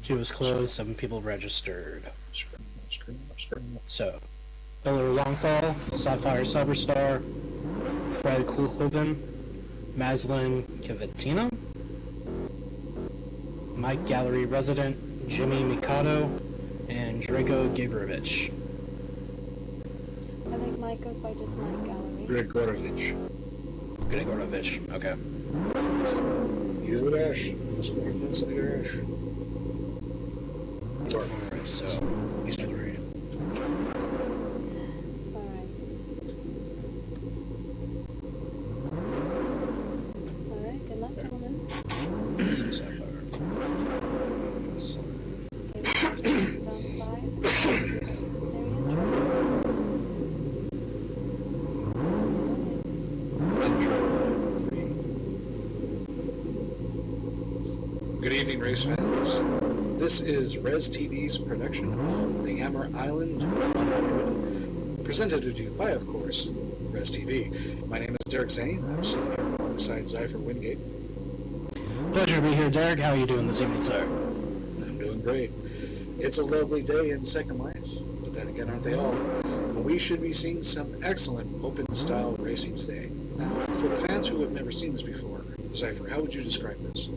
Queue is closed. 7 people registered. Scream. So, Miller Longfall, Sapphire Cyberstar, Fred Kulhoven, Maslin Cavatina, Mike Gallery Resident, Jimmy Mikado, and Draco Gabrovich. I think Mike goes by just Mike Gallery. Grigorovich. Okay. He's the dash. That's the dash. Alright, so, he's ready. Alright, good luck, gentlemen. Good evening, race fans. This is Res TV's production of the Hammer Island 100, presented to you by, of course, Res TV. My name is Derek Zane. I'm sitting here alongside Zypher Wingate. Pleasure to be here, Derek. How are you doing this evening, sir? I'm doing great. It's a lovely day in Second Life, but then again, aren't they all? And we should be seeing some excellent open-style racing today. Now, for the fans who have never seen this before, Zypher, how would you describe this?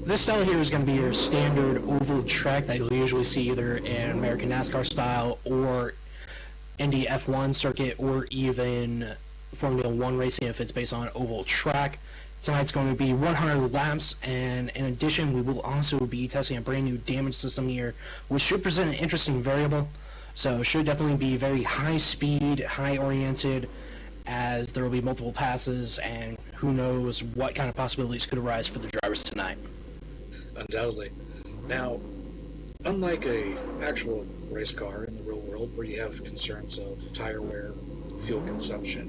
This style here is going to be your standard oval track that you'll usually see either in American NASCAR style or Indy F1 circuit or even Formula 1 racing if it's based on an oval track. Tonight's going to be 100 laps, and in addition, we will also be testing a brand new damage system here, which should present an interesting variable. So it should definitely be very high speed, high oriented, as there will be multiple passes, and who knows what kind of possibilities could arise for the drivers tonight. Undoubtedly. Now, unlike a actual race car in the real world where you have concerns of tire wear, fuel consumption,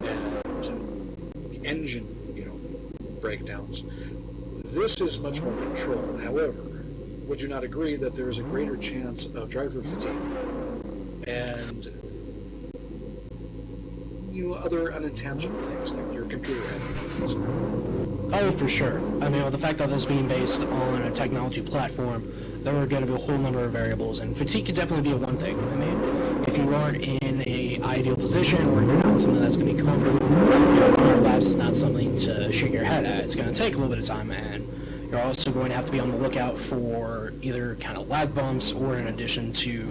and the engine, breakdowns, this is much more controlled. However, would you not agree that there is a greater chance of driver fatigue and other unintentional things like your computer having? Oh, for sure. I mean, with the fact that this being based on a technology platform, there are going to be a whole number of variables, and fatigue could definitely be one thing. I mean, if you aren't in a ideal position, or if you're not something that's going to be comfortable, 100 laps is not something to shake your head at. It's going to take a little bit of time, and you're also going to have to be on the lookout for either kind of lag bumps or in addition to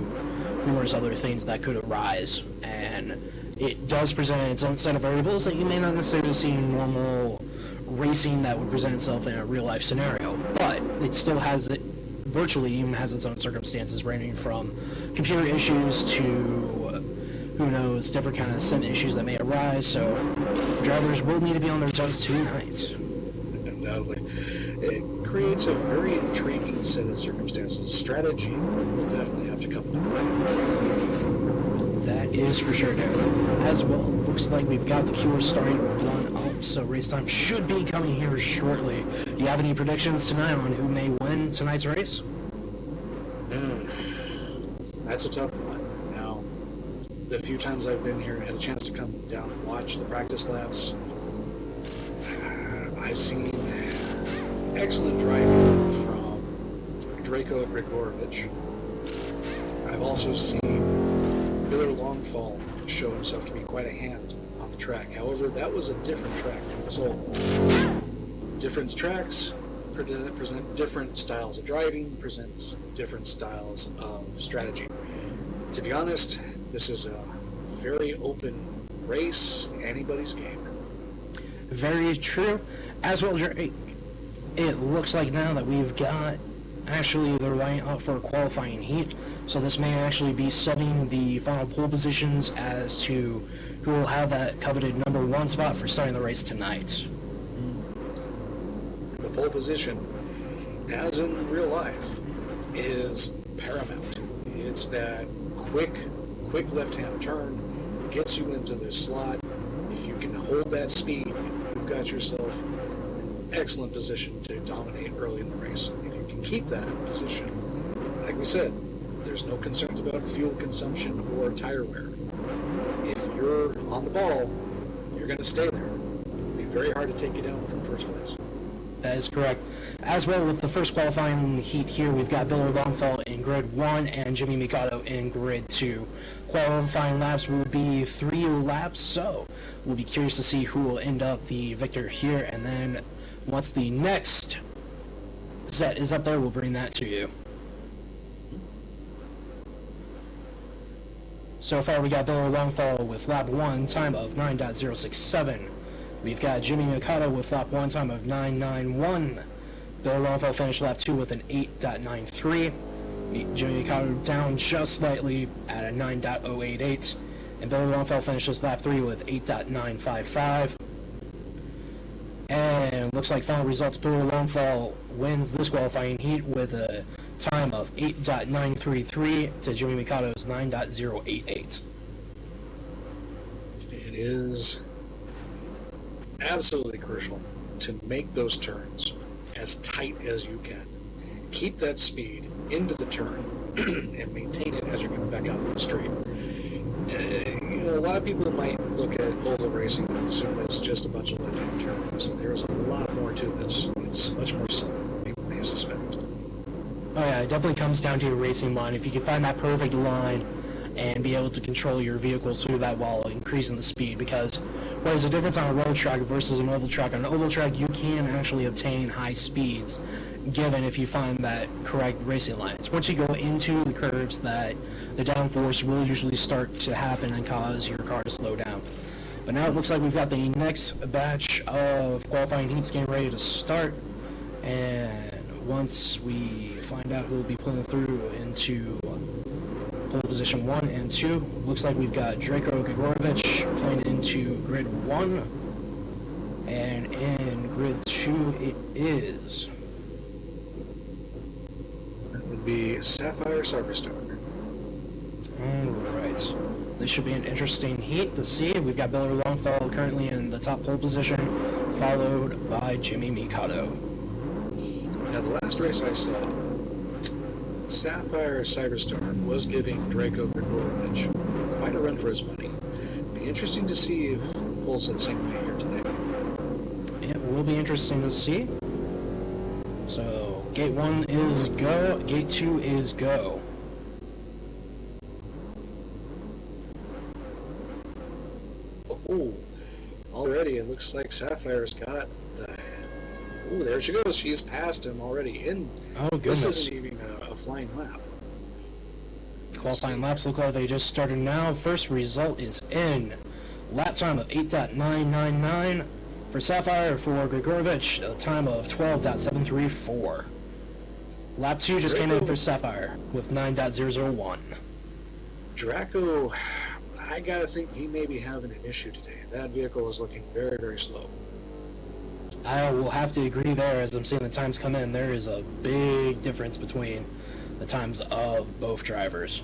numerous other things that could arise. And it does present its own set of variables that you may not necessarily see in normal racing that would present itself in a real-life scenario, but it still has it, virtually even has its own circumstances, ranging from computer issues to, who knows, different kind of sim issues that may arise, so drivers will need to be on their toes tonight. Undoubtedly. It creates a very intriguing set of circumstances. Strategy will definitely have to come into play. That is for sure, Derek. As well, looks like we've got the queue starting to run up, so race time should be coming here shortly. Do you have any predictions tonight on who may win tonight's race? That's a tough one. Now, the few times I've been here and had a chance to come down and watch the practice laps, I've seen excellent driving from Draco Grigorovich. I've also seen Miller Longfall show himself to be quite a hand on the track. However, that was a different track than this old. Different tracks present different styles of driving, presents different styles of strategy. To be honest, this is a very open race, anybody's game. Very true. As well, Drake, it looks like now that we've got actually the line up for a qualifying heat, so this may actually be setting the final pole positions as to who will have that coveted number 1 spot for starting the race tonight. The pole position, as in real life, is paramount. It's that quick left-hand turn, gets you into the slot. If you can hold that speed, you've got yourself an excellent position to dominate early in the race. If you can keep that position, like we said, there's no concerns about fuel consumption or tire wear. If you're on the ball, you're going to stay there. It'll be very hard to take you down from first place. That is correct. As well, with the first qualifying heat here, we've got Bill Longfall in grid 1 and Jimmy Mikado in grid 2. Qualifying laps will be 3 laps, so we'll be curious to see who will end up the victor here, and then once the next set is up there, we'll bring that to you. So far, we got Bill Longfall with lap 1, time of 9.067. We've got Jimmy Mikado with lap 1, time of 9.91. Bill Longfall finished lap 2 with an 8.93. Jimmy Mikado down just slightly at a 9.088. And Bill Longfall finishes lap 3 with 8.955. And looks like final results, Bill Longfall wins this qualifying heat with a time of 8.933 to Jimmy Mikado's 9.088. It is absolutely crucial to make those turns as tight as you can. Keep that speed into the turn and maintain it as you're coming back out of the straight. A lot of people might look at oval racing and assume that it's just a bunch of left-hand turns. There's a lot more to this. It's much more simple than people may suspect. Oh yeah, it definitely comes down to your racing line. If you can find that perfect line and be able to control your vehicles through that while increasing the speed, because what is the difference on a road track versus an oval track? On an oval track, you can actually obtain high speeds, given if you find that correct racing lines. Once you go into the curves, that the downforce will usually start to happen and cause your car to slow down. But now it looks like we've got the next batch of qualifying heats getting ready to start, and once we find out who will be pulling through into pole position 1 and 2, looks like we've got Draco Grigorovich playing into grid 1, and in grid 2 it is... That would be Sapphire Cyberstone. Alright. This should be an interesting heat to see. We've got Bill Longfall currently in the top pole position, followed by Jimmy Mikado. Now, the last race I saw, Sapphire Cyberstorm was giving Draco Grigorovich quite a run for his money. Be interesting to see if pulls the same way here today. It will be interesting to see. So, gate 1 is go, gate 2 is go. Oh, already it looks like Sapphire's got the... Oh, there she goes. She's passed him already. Oh, goodness. This isn't even a flying lap. Qualifying laps look like they just started now. First result is in. Lap time of 8.999 for Sapphire. For Grigorovich, a time of 12.734. Lap 2 just came in for Sapphire with 9.001. Draco, I gotta think he may be having an issue today. That vehicle is looking very, very slow. I will have to agree there. As I'm seeing the times come in, there is a big difference between the times of both drivers.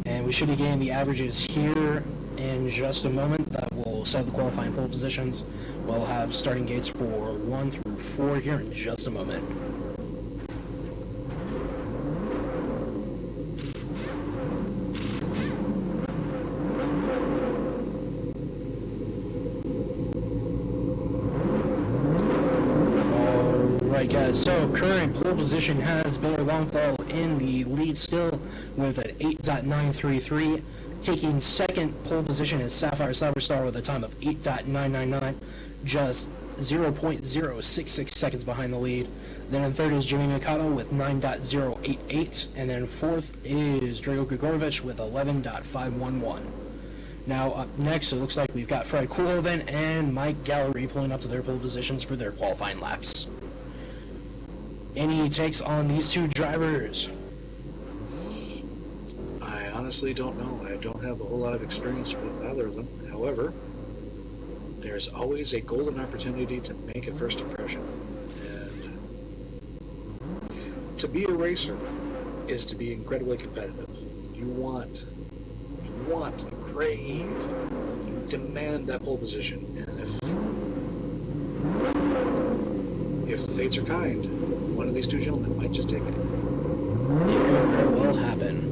And we should be getting the averages here in just a moment. That will set the qualifying pole positions. We'll have starting gates for 1 through 4 here in just a moment. Alright guys, so current pole position has Bill Longfall in the lead still with an 8.933. Taking second pole position is Sapphire Cyberstar with a time of 8.999, just 0.066 seconds behind the lead. Then in third is Jimmy Mikado with 9.088, and then fourth is Drago Grigorovich with 11.511. Now up next, it looks like we've got Fred Koolhoven and Mike Gallery pulling up to their pole positions for their qualifying laps. Any takes on these two drivers? I honestly don't know. I don't have a whole lot of experience with either of them. However, there's always a golden opportunity to make a first impression. And to be a racer is to be incredibly competitive. You want, you crave, you demand that pole position. And if the fates are kind, one of these two gentlemen might just take it. It could very well happen.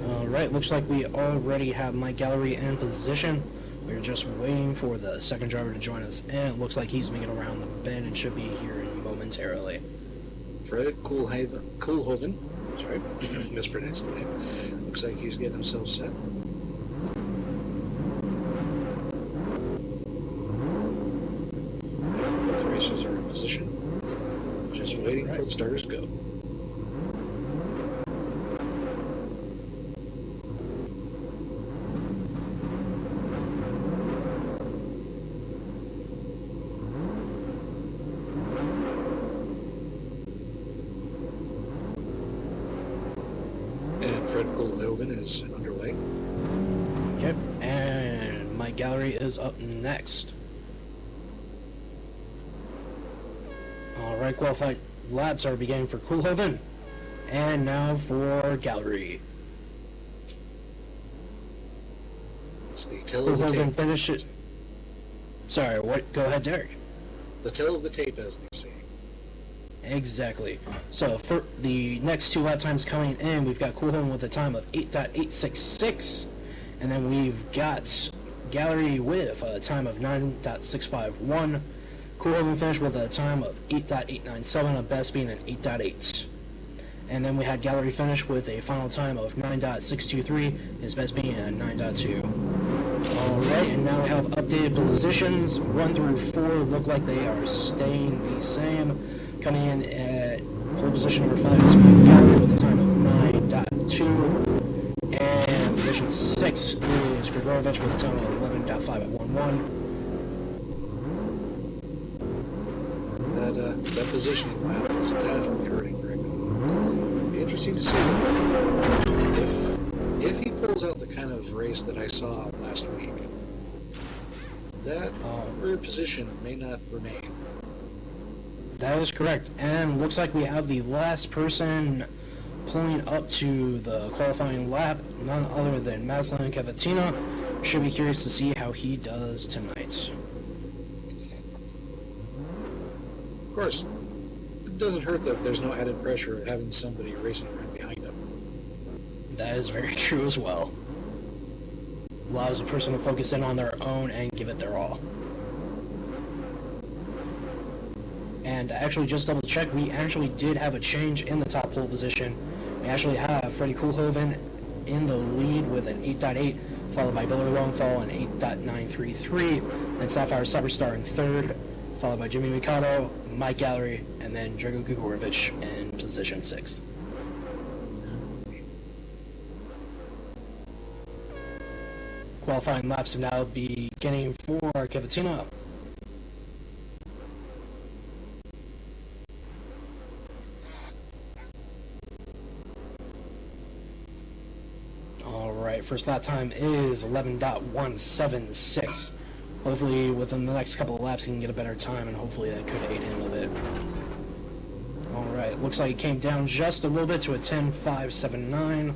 Alright, looks like we already have Mike Gallery in position. We're just waiting for the second driver to join us, and it looks like he's making around the bend and should be here momentarily. Fred Coolhoven, sorry, mispronounced the name. Looks like he's getting himself set. Both racers are in position. Just waiting for the starters to go. And Fred Coolhoven is underway. Okay, and Mike Gallery is up next. Alright, qualified laps are beginning for Coolhoven. And now for Gallery. It's the tell of the Coolhoven tape. finishes. Sorry, what? Go ahead, Derek. The tell of the tape, as they say. Exactly. So for the next 2 lap times coming in, we've got Coolhoven with a time of 8.866, and then we've got Gallery with a time of 9.651. Coolhoven finished with a time of 8.897, a best being an 8.8. And then we had Gallery finish with a final time of 9.623, his best being a 9.2. Alright, and now we have updated positions. 1 through 4 look like they are staying the same. Coming in at pole position number 5 is Mike Gallery with a time of 9.2. And position 6 is Grigorovich with a time of 11.511. That positioning lap is definitely hurting Greg. It'll be interesting to see if he pulls out the kind of race that I saw last week. That rear position may not remain. That is correct. And looks like we have the last person pulling up to the qualifying lap, none other than Maslin Cavatina. Should be curious to see how he does tonight. Of course, it doesn't hurt that there's no added pressure of having somebody racing right behind him. That is very true as well. Allows a person to focus in on their own and give it their all. And actually, just double check, we actually did have a change in the top pole position. We actually have Freddie Coolhoven in the lead with an 8.8, followed by Billy Longfall, an 8.933, then Sapphire Cyberstar in third, followed by Jimmy Mikado, Mike Gallery, and then Drago Gugorovich in position 6th. Qualifying laps have now beginning for Cavatina. Alright, first lap time is 11.176. Hopefully within the next couple of laps he can get a better time, and hopefully that could aid him a bit. Alright, looks like he came down just a little bit to a 10.579.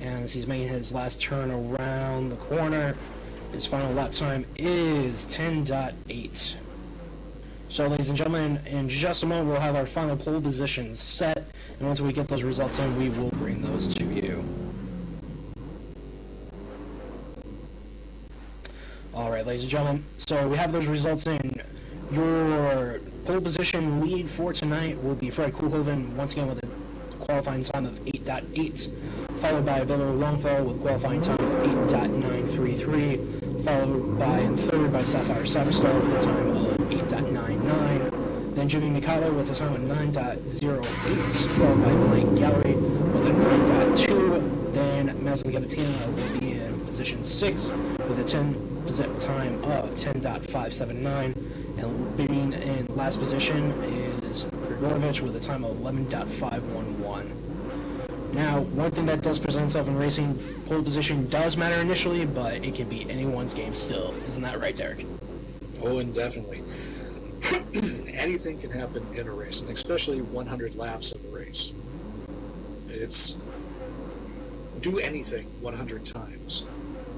And as he's making his last turn around the corner, his final lap time is 10.8. So ladies and gentlemen, in just a moment we'll have our final pole positions set, and once we get those results in, we will bring those to you. Alright, ladies and gentlemen, so we have those results in. Your pole position lead for tonight will be Fred Coolhoven, once again with a qualifying time of 8.8, followed by Billy Longfell with qualifying time of 8.933, followed by in third by Sapphire Cyberstar with a time of 8.99, then Jimmy Mikado with a time of 9.08, followed by Mike Gallery with a 9.2, then Maslin Cavatina will be in position 6 with a time of 10.579, and being in last position is Grigorovich with a time of 11.511. Now, one thing that does present itself in racing, pole position does matter initially, but it can be anyone's game still. Isn't that right, Derek? Oh, indefinitely. Anything can happen in a race, and especially 100 laps of the race. It's do anything 100 times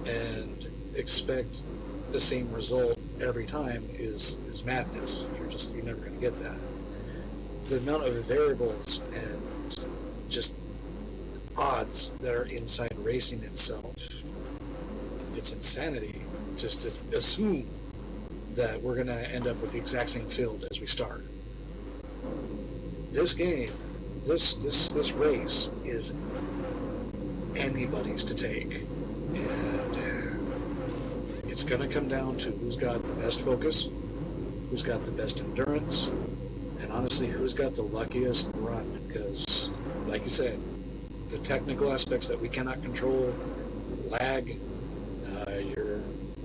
and expect the same result every time is madness. You're never going to get that. The amount of variables and just odds that are inside racing itself, it's insanity just to assume that we're going to end up with the exact same field as we start. This game, this race is anybody's to take, and it's going to come down to who's got the best focus, who's got the best endurance, and honestly, who's got the luckiest run, because, like you said, the technical aspects that we cannot control, lag, your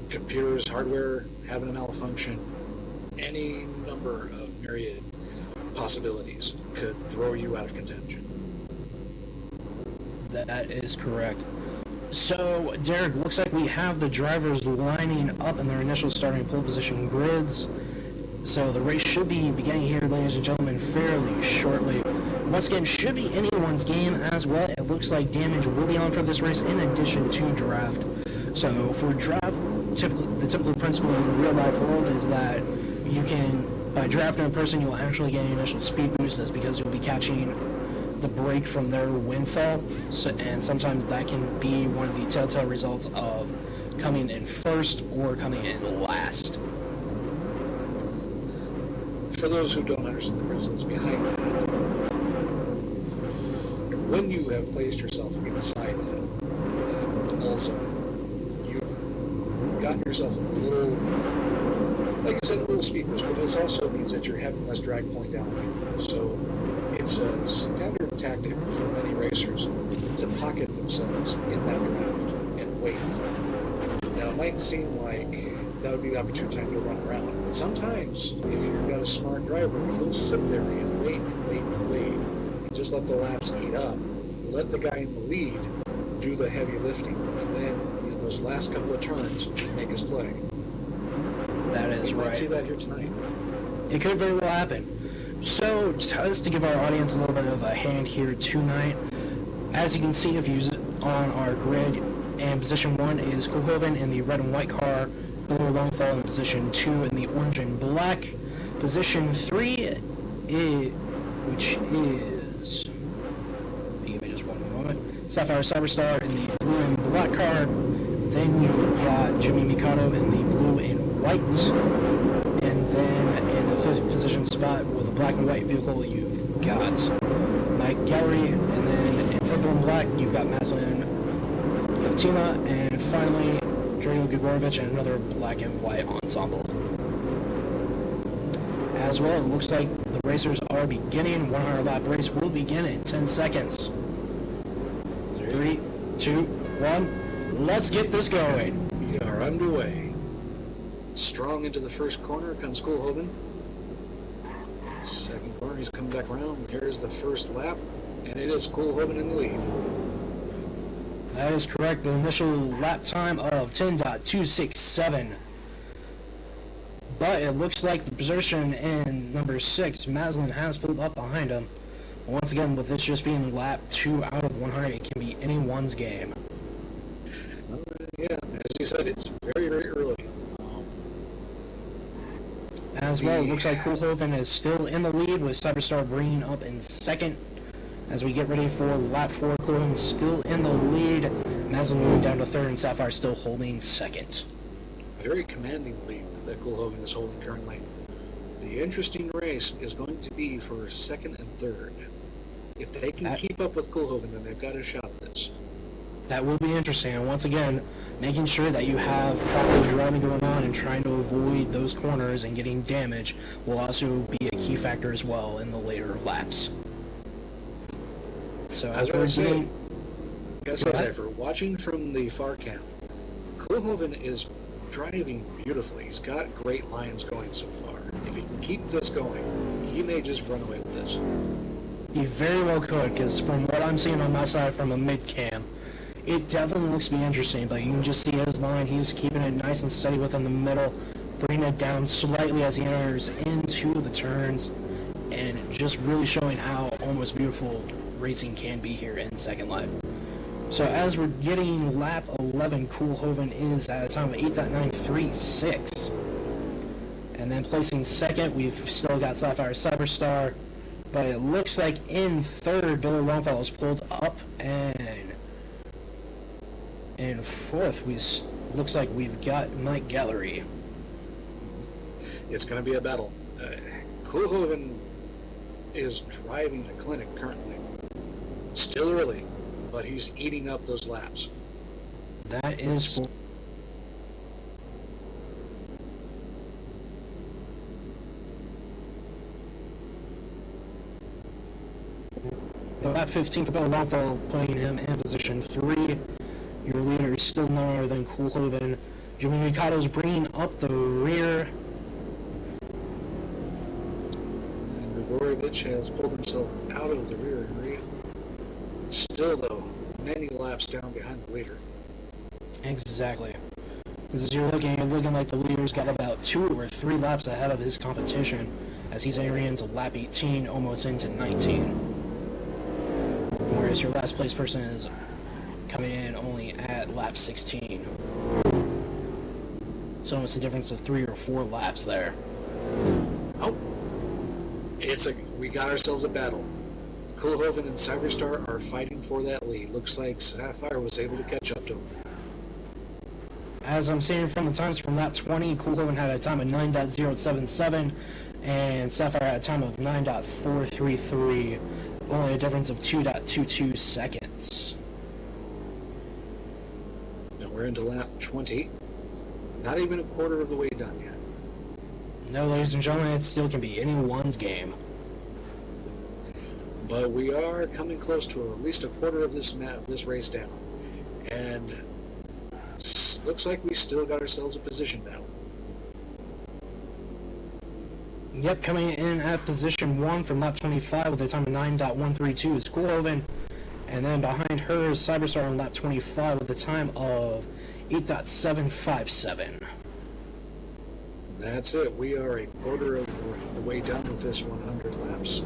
computer's hardware having a malfunction, any number of myriad possibilities could throw you out of contention. That is correct. So, Derek, looks like we have the drivers lining up in their initial starting pole position grids. So the race should be beginning here, ladies and gentlemen, fairly shortly. Once again, should be anyone's game as well. It looks like damage will be on for this race in addition to draft. So for draft, the typical principle in the real life world is that you can, by drafting a person, you'll actually get an initial speed boost. That's because you'll be catching the break from their windfall. So, and sometimes that can be one of the telltale results of coming in first or coming in last. For those who don't understand the principles behind that, when you have placed yourself inside the also, you've gotten yourself a little, like I said, a little speed boost, but it also means that you're having less drag pulling down on you. So it's a standard tactic for many racers to pocket themselves in that draft and wait. Now, it might seem like that would be the opportune time to run around. But sometimes, if you've got a smart driver, you'll sit there and wait and wait and wait, and just let the laps eat up. Let the guy in the lead do the heavy lifting, and then in those last couple of turns, make his play. That is You right. might see that here tonight. It could very well happen. So, just to give our audience a little bit of a hand here tonight, as you can see, if you use it on our grid, and position 1 is Koolhoven in the red and white car, Bill Longfall in position 2 in the orange and black. Position 3 is, which is, give me just one moment, Sapphire Cyberstar in the blue and black car. Then you've got Jimmy Mikado in the blue and white. And then in the 5th position spot with a black and white vehicle, you've got Mike Gallery. And then in purple and black, you've got Maslin Katina. And finally, Drago Grigorovich and another black and white ensemble. As well, it looks like the racers are beginning. 100 lap race will begin in 10 seconds. 3, 2, 1. Let's get this going. We are underway. Strong into the first corner comes Koolhoven. Second corner, he's coming back around. Here's the first lap, and it is Koolhoven in the lead. That is correct. The initial lap time of 10.267. But it looks like the position in number 6, Maslin, has pulled up behind him. Once again, with this just being lap 2 out of 100, it can be anyone's game. Yeah, as you said, it's very, very early. As well, it looks like Koolhoven is still in the lead with Cyberstar bringing up in second. As we get ready for lap 4, Koolhoven still in the lead. Maslin moving down to third, and Sapphire still holding second. A very commanding lead that Koolhoven is holding currently. The interesting race is going to be for second and third. If they can keep up with Koolhoven, then they've got a shot at this. That will be interesting, and once again, making sure that you have proper driving going on and trying to avoid those corners and getting damage will also be a key factor as well in the later laps. So as we're doing, for watching from the far camp, Koolhoven is driving beautifully. He's got great lines going so far. If he can keep this going, he may just run away with this. he very well could, because from what I'm seeing on my side from a mid-cam, it definitely looks to be interesting, but you can just see his line. He's keeping it nice and steady within the middle, bringing it down slightly as he enters into the turns, and just really showing how almost beautiful racing can be here in Secondlife. So as we're getting lap 11, Koolhoven is at a time of 8.936. And then placing second, we've still got Sapphire Cyberstar, but it looks like in third, Billy Longfellow is pulled up, and in fourth, we looks like we've got Mike Gallery. It's going to be a battle. Koolhoven is driving the clinic currently. Still early, but he's eating up those laps. That is for... Lap 15 for Bill Longfellow, putting him in position 3. Your leader is still none other than Koolhoven. Jimmy Mikado's bringing up the rear. And Gregorevich has pulled himself out of the rear area. Still, though, many laps down behind the leader. Exactly. As you're looking like the leader's got about 2 or 3 laps ahead of his competition, as he's entering into lap 18, almost into 19. Whereas your last place person is coming in only at lap 16. So it's a difference of 3 or 4 laps there. Oh, we got ourselves a battle. Koolhoven and Cyberstar are fighting for that lead. Looks like Sapphire was able to catch up to him. As I'm seeing from the times from lap 20, Koolhoven had a time of 9.077, and Sapphire had a time of 9.433. Only a difference of 2.22 seconds. Now we're into lap 20. Not even a quarter of the way done yet. No, ladies and gentlemen, it still can be anyone's game. But we are coming close to at least a quarter of this race down. And looks like we still got ourselves a position battle. Yep, coming in at position 1 from lap 25 with a time of 9.132 is Koolhoven. And then behind her is Cyberstar on lap 25 with a time of 8.757. That's it. We are a quarter of the way done with this 100 laps.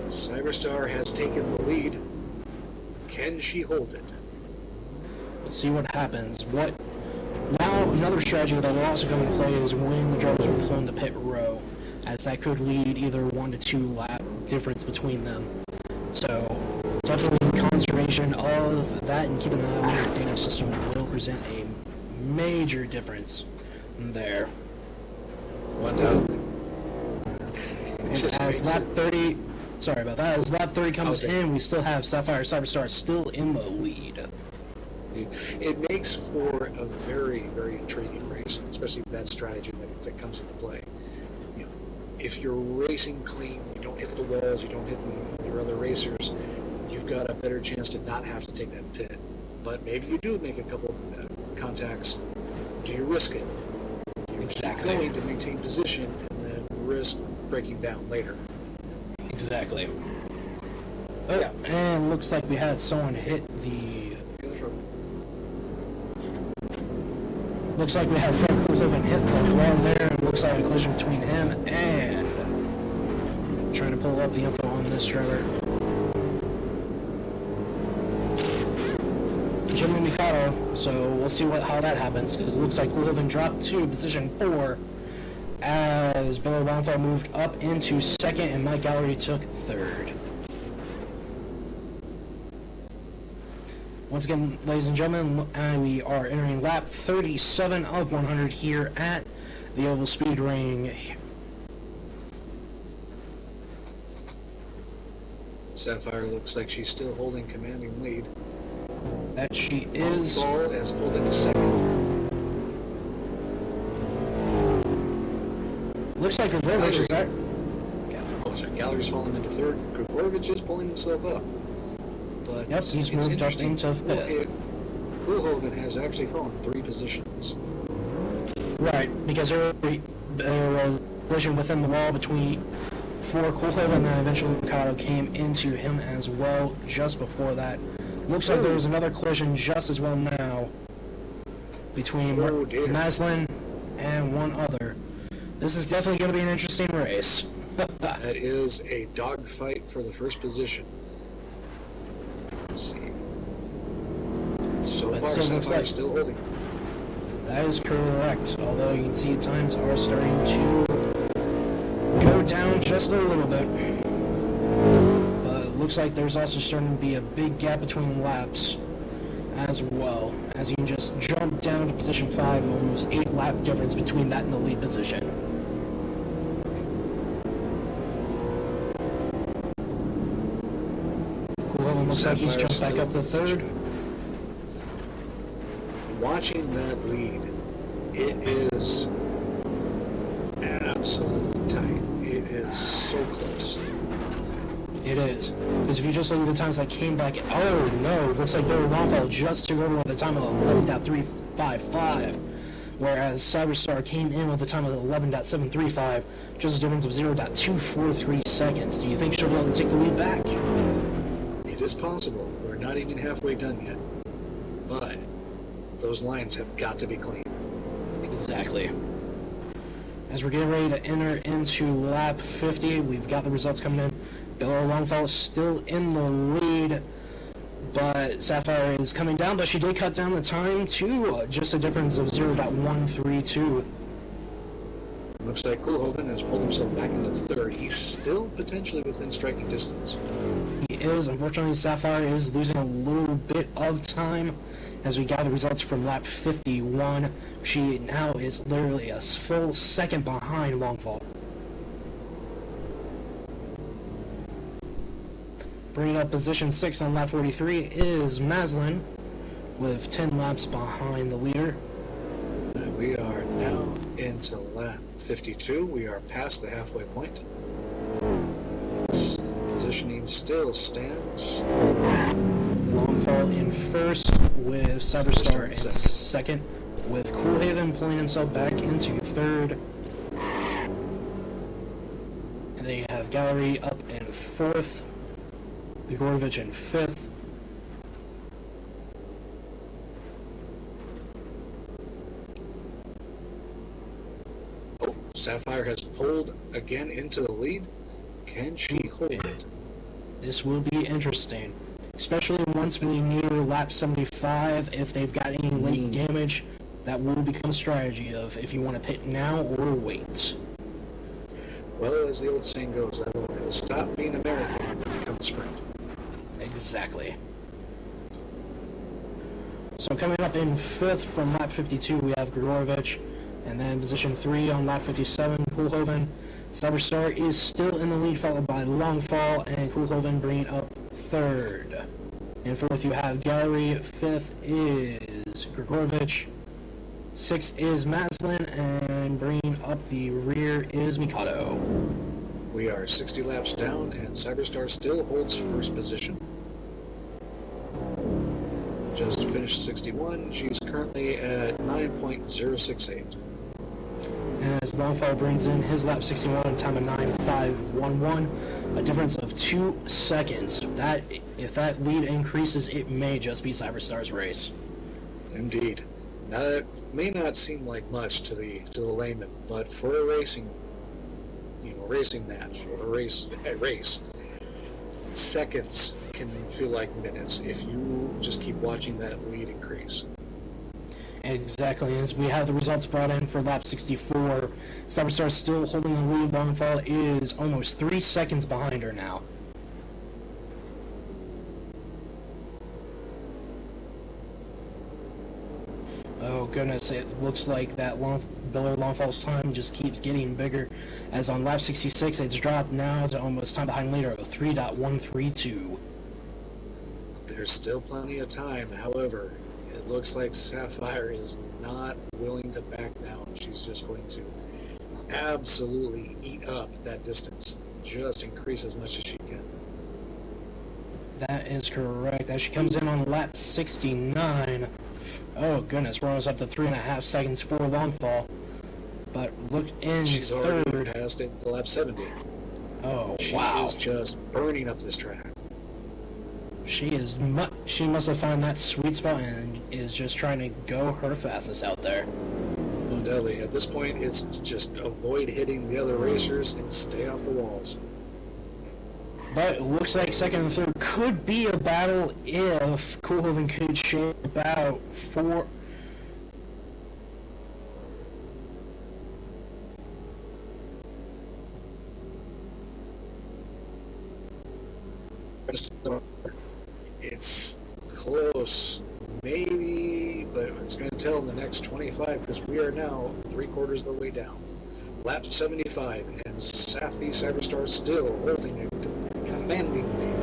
Cyberstar has taken the lead. Can she hold it? We'll see what happens. Now, another strategy that will also come into play is when the drivers will pull into pit row, as that could lead either 1 to 2 lap difference between them. So, definitely conservation of that and keeping an eye on your data system will present a major difference there. Undoubtedly. As lap 30, sorry about that, as lap 30 comes in, we still have Sapphire Cyberstar still in the lead. It makes for a very, very intriguing race, especially that strategy that comes into play. You know, if you're racing clean, you don't hit the walls, you don't hit your other racers, you've got a better chance to not have to take that pit. But maybe you do make a couple of contacts. Do you risk it? You keep going to maintain position and then risk breaking down later. Exactly. Oh, yeah. And looks like we had someone hit the... Looks like we had Fred Koolhoven hit the wall there. It looks like a collision between him and... Trying to pull up the info on this driver. Jimmy Mikado. So we'll see how that happens, because it looks like Koolhoven dropped to position 4 as Billy Bonfire moved up into 2nd and Mike Gallery took 3rd. Once again, ladies and gentlemen, we are entering lap 37 of 100 here at the Oval Speed Ring. Sapphire looks like she's still holding commanding lead. That she is. Ball has pulled into 2nd. Looks like Gregorevich is there. Oh, sorry, Gallery's falling into 3rd. Gregorevich is pulling himself up. But yep, he's moved up into 5th. Koolhoven has actually fallen 3 positions. Right, because there was a collision within the wall between Koolhoven, and then eventually Mikado came into him as well just before that. Looks like there was another collision just as well now between Maslin and one other. This is definitely going to be an interesting race. That is a dogfight for the first position. Let's see. So far, Sapphire is still holding. That is correct. Although you can see times are starting to go down just a little bit. But it looks like there's also starting to be a big gap between laps. as well, as you can just jump down to position 5, almost 8 lap difference between that and the lead position. Cool, looks like he's jumped back up to 3rd. Watching that lead, it is absolutely tight. It is so close. It is. Because if you just look at the times that came back, oh no, looks like Billy Longfellow just took over with a time of 11.355, whereas Cyberstar came in with a time of 11.735, just a difference of 0.243 seconds. Do you think she'll be able to take the lead back? It is possible. We're not even halfway done yet. But those lines have got to be clean. Exactly. As we're getting ready to enter into lap 50, we've got the results coming in. Billy Longfellow still in the lead, but Sapphire is coming down, but she did cut down the time to just a difference of 0.132. Looks like Koolhoven has pulled himself back into 3rd. He's still potentially within striking distance. He is. Unfortunately, Sapphire is losing a little bit of time as we got the results from lap 51. She now is literally a full second behind Longfall. Bringing up position 6 on lap 43 is Maslin, with 10 laps behind the leader. We are now into lap 52. We are past the halfway point. Positioning still stands. Longfall in 1st, with Cyberstar in 2nd, with Coolhaven pulling himself back into 3rd. And they have Gallery up in 4th, Grigorovich in 5th. Oh, Sapphire has pulled again into the lead. Can she hold it? This will be interesting, especially once we near lap 75. If they've got any late damage, that will become a strategy of if you want to pit now or wait. Well, as the old saying goes, it'll stop being a marathon and become a sprint. Exactly. So coming up in 5th from lap 52, we have Grigorovich, and then position 3 on lap 57, Koolhoven. Cyberstar is still in the lead, followed by Longfall, and Koolhoven bringing up 3rd. In 4th, you have Gallery. 5th is Grigorovich. 6th is Maslin, and bringing up the rear is Mikado. We are 60 laps down, and Cyberstar still holds 1st position. Just finished 61. She's currently at 9.068. As Longfall brings in his lap 61 time of 9.511, a difference of 2 seconds. That, if that lead increases, it may just be Cyberstar's race. Indeed. Now, that may not seem like much to the layman, but for a racing match or a race, seconds can feel like minutes if you just keep watching that lead increase. Exactly. As we have the results brought in for lap 64, Cyberstar still holding the lead. Longfall is almost 3 seconds behind her now. Oh goodness, it looks like that Billy Longfall's time just keeps getting bigger, as on lap 66 it's dropped now to almost time behind leader of 3.132. There's still plenty of time, however, it looks like Sapphire is not willing to back down. She's just going to absolutely eat up that distance. Just increase as much as she can. That is correct. As she comes in on lap 69, oh goodness, we're almost up to 3.5 seconds for Longfall. But look in She's 3rd. already passed it to lap 70. Oh, She wow. is just burning up this track. She must have found that sweet spot and is just trying to go her fastest out there. No, definitely. At this point, it's just avoid hitting the other racers and stay off the walls. But it looks like 2nd and 3rd could be a battle if Koolhoven could shape out for... It's close, maybe, but it's going to tell in the next 25 because we are now 3/4 of the way down. Lap 75, and Safi Cyberstar still holding a commanding lead.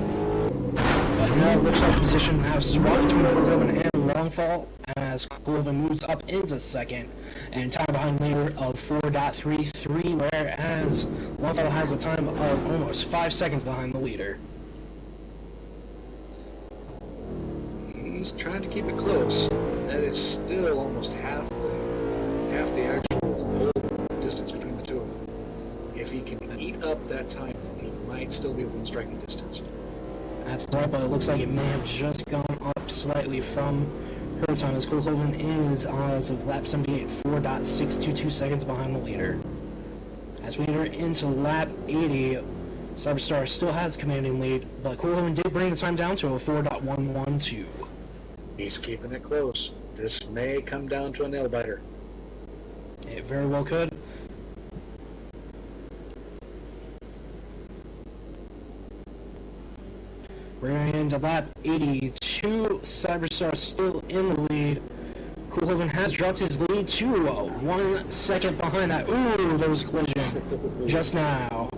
But now it looks like position has swapped between Coolhaven and Longfall as Coolhaven moves up into second, and time behind leader of 4.33, whereas Longfall has a time of almost 5 seconds behind the leader. He's trying to keep it close. That is still almost half the actual whole distance between the two of them. If he can eat up that time, he might still be within striking distance. That's right, but it looks like it may have just gone up slightly from her time, as Coolhaven is, as of lap 78, 4.622 seconds behind the leader. As we enter into lap 80, Cyberstar still has commanding lead, but Coolhaven did bring the time down to a 4.112. He's keeping it close. This may come down to a nail biter. It very well could. We're into lap 82. Cyberstar still in the lead. Coolhaven has dropped his lead to 1 second behind that. Ooh, there was a collision just now.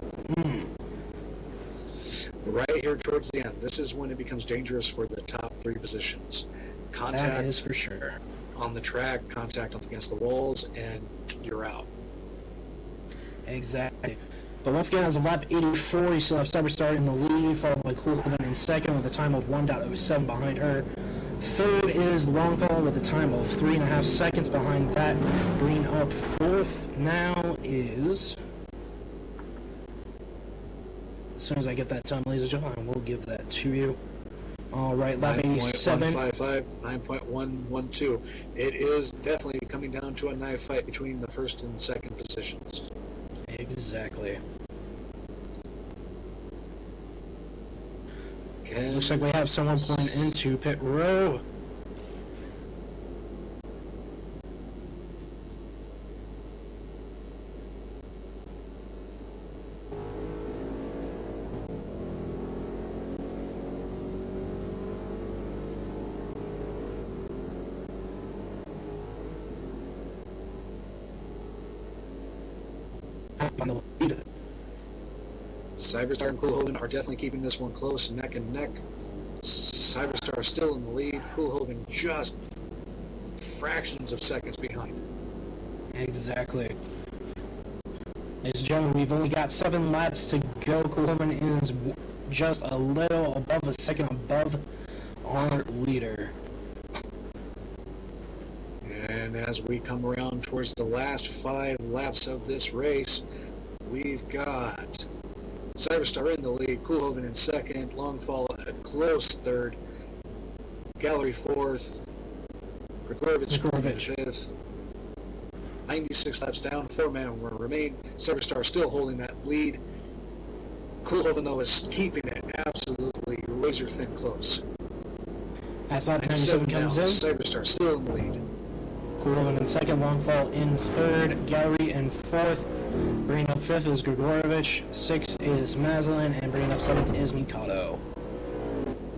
Right here towards the end. This is when it becomes dangerous for the top 3 positions. That Contact is for sure. on the track, contact against the walls, and you're out. Exactly. But once again, as of lap 84, you still have Cyberstar in the lead, followed by Coolhaven in second with a time of 1.07 behind her. Third is Longfall with a time of 3.5 seconds behind that. Bringing up fourth now is... As soon as I get that time, ladies and gentlemen, I will give that to you. Alright, lap 87. 9.155, 9.112. It is definitely coming down to a knife fight between the first and second positions. Exactly. Can Looks like we have someone pulling into pit row. On the lead. Cyberstar and Coolhaven are definitely keeping this one close, neck and neck. Cyberstar still in the lead. Coolhaven just fractions of seconds behind. Exactly. Ladies and gentlemen, we've only got 7 laps to go. Coolhaven is just a little above a second above our leader. And as we come around towards the last 5 laps of this race, we've got Cyberstar in the lead, Coolhaven in second, Longfall a close third, Gallery fourth, Grigorovich fifth. 96 laps down, 4 men will remain. Cyberstar still holding that lead. Coolhaven, though, is keeping it absolutely razor-thin close. As lap 97 comes down, in, Cyberstar still in the lead. Coolhaven in second, Longfall in third, Gallery in fourth. Bringing up fifth is Grigorovich, sixth is Maslin, and bringing up seventh is Mikado.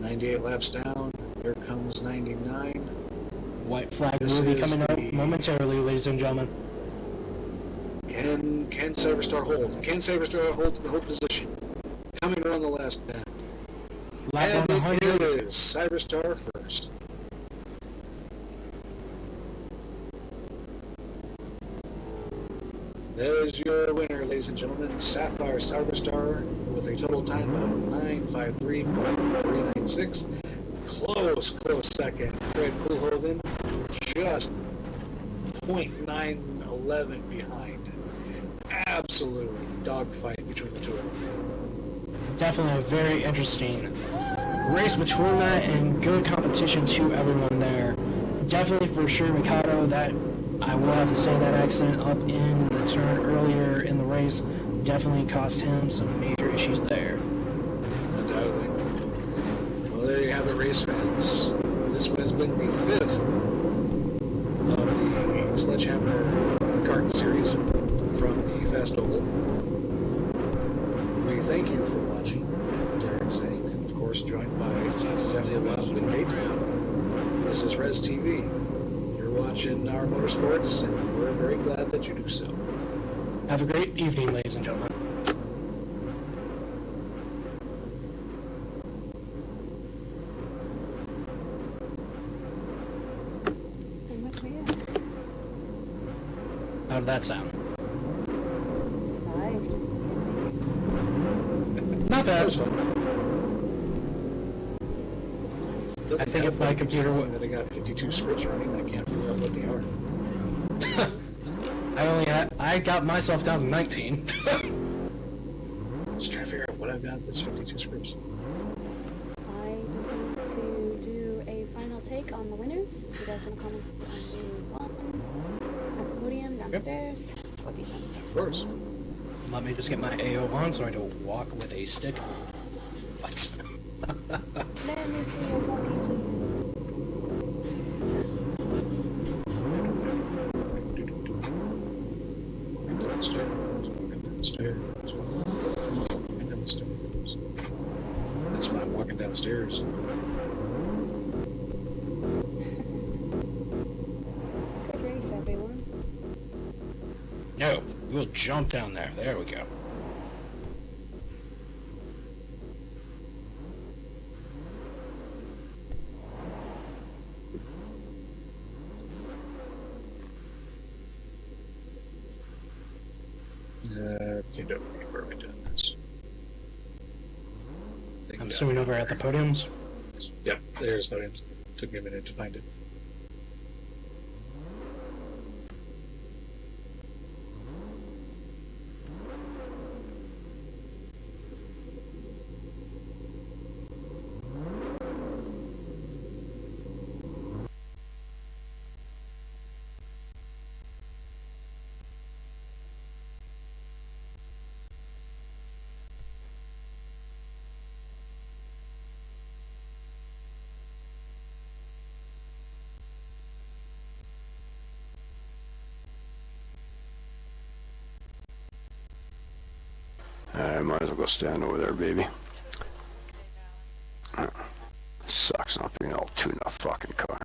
98 laps down, here comes 99. White flag This will be is coming out the- momentarily, ladies and gentlemen. Can Cyberstar hold? Can Cyberstar hold the whole position? Coming around the last bend. Lap And it 100. is Cyberstar first. There's your winner, ladies and gentlemen, Sapphire Cyberstar, with a total time of 953.396. Close second. Fred Coolhaven, just 0.911 behind. Absolute dogfight between the two of them. Definitely a very interesting race between that, and good competition to everyone there. Definitely for sure Mikado, that I will have to say that accident up in the turn earlier in the race definitely cost him some major issues there. Undoubtedly. Well, there you have it, race fans. This has been the 5th of the Sledgehammer Kart Series from the Fast Oval. We thank you for watching. I'm Derek Zane, and of course joined by Zephyr and Nate. This is Res TV. You're watching our motorsports, and we're very glad that you do so. Have a great evening, ladies and gentlemen. And what we How did that sound? survived. Not That bad. was fun. I think if my computer would... that I got 52 scripts running, I can't figure out what they are. I got myself down to 19. Just trying to figure out what I've got that's 52 scripts. I just need to do a final take on the winners. You guys want to comment on the at the podium, downstairs? What do you think? Of course. Let me just get my AO on so I don't walk with a stick. What? Let me see your walkie to Walking downstairs. That's my walking downstairs. Good race, everyone. No, we'll jump down there. There we go. Okay, don't worry, where are we doing this? I'm assuming over at the podiums. Yep, there's podiums. Took me a minute to find it. I might as well go stand over there, baby. Sucks not being able to tune a fucking car.